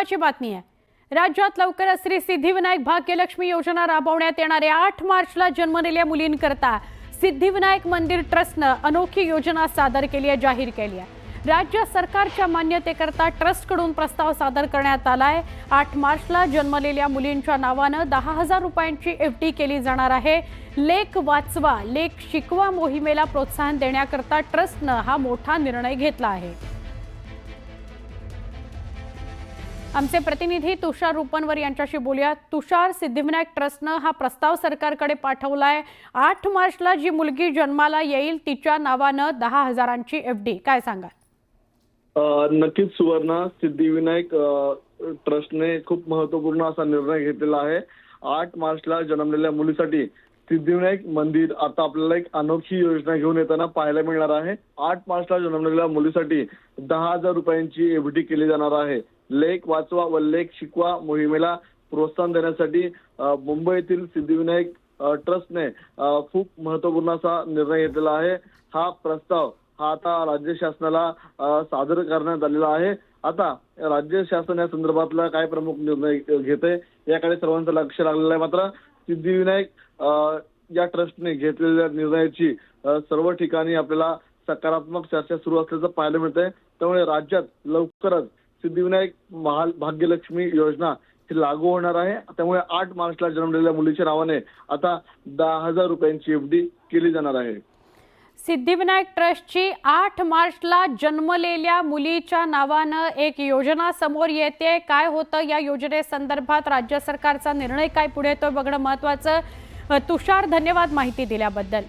महत्त्वाची बातमी आहे। राज्यात लवकरच श्री सिद्धिविनायक भाग्यलक्ष्मी योजना राबवण्यात येणार आहे। 8 मार्चला जन्मलेल्या मुलींकरता सिद्धिविनायक मंदिर ट्रस्टने अनोखी योजना सादर केली आहे, जाहीर केली आहे। राज्य सरकारच्या मान्यतेकरता ट्रस्टकडून प्रस्ताव सादर करण्यात आला आहे। 8 मार्चला जन्मलेल्या मुलींच्या नावाने 10,000 रुपयांची एफडी केली जाणार आहे। लेख वाचवा लेख शिकवा मोहिमेला प्रोत्साहन देण्याकरता ट्रस्टने हा मोठा निर्णय घेतला आहे। आमचे प्रतिनिधी तुषार रुपनवर यांच्याशी बोलूया। तुषार, सिद्धिविनायक ट्रस्टने हा प्रस्ताव सरकारकडे पाठवलाय। 8 मार्चला जी मुलगी जन्माला येईल तिच्या नावाने 10,000ची एफडी, काय सांगाल? नक्कीच सुवर्णा, सिद्धिविनायक ट्रस्टने खूप महत्त्वपूर्ण असा निर्णय घेतलेला आहे। 8 मार्चला जन्मलेल्या मुलीसाठी सिद्धिविनायक मंदिर आता आपल्याला एक अनोखी योजना घेऊन येताना पाहायला मिळणार आहे। 8 मार्चला जन्मलेल्या मुलीसाठी 10,000 रुपयांची एफडी केली जाणार आहे। लेख वाचवा व लेख शिकवा मोहिमेला प्रोत्साहन देण्यासाठी मुंबईतील सिद्धिविनायक ट्रस्टने खूप महत्त्वपूर्ण असा निर्णय घेतलेला आहे। हा प्रस्ताव आता राज्य शासनाला सादर करण्यात आलेला आहे। आता राज्य शासन या संदर्भातला काय प्रमुख निर्णय घेते याकडे सर्वांचं लक्ष लागलेलं आहे। मात्र सिद्धिविनायक या ट्रस्टने घेतलेल्या निर्णयाची सर्व ठिकाणी आपल्याला सकारात्मक चर्चा सुरू असल्याचं पाहायला मिळतंय। त्यामुळे राज्यात लवकरच सिद्धिविनायक भाग्यलक्ष्मी योजना ही लागू होणार आहे। त्यामुळे 8 मार्चला जन्मलेल्या मुलीच्या नावाने आता 10,000 रुपयांची एफडी केली जाणार आहे। सिद्धिविनायक ट्रस्टची 8 मार्चला जन्मलेल्या मुलीच्या नावाने एक योजना समोर येते। काय होतं या योजनेसंदर्भात राज्य सरकारचा निर्णय काय पुढे तो बघणं महत्त्वाचं। तुषार, धन्यवाद माहिती दिल्याबद्दल।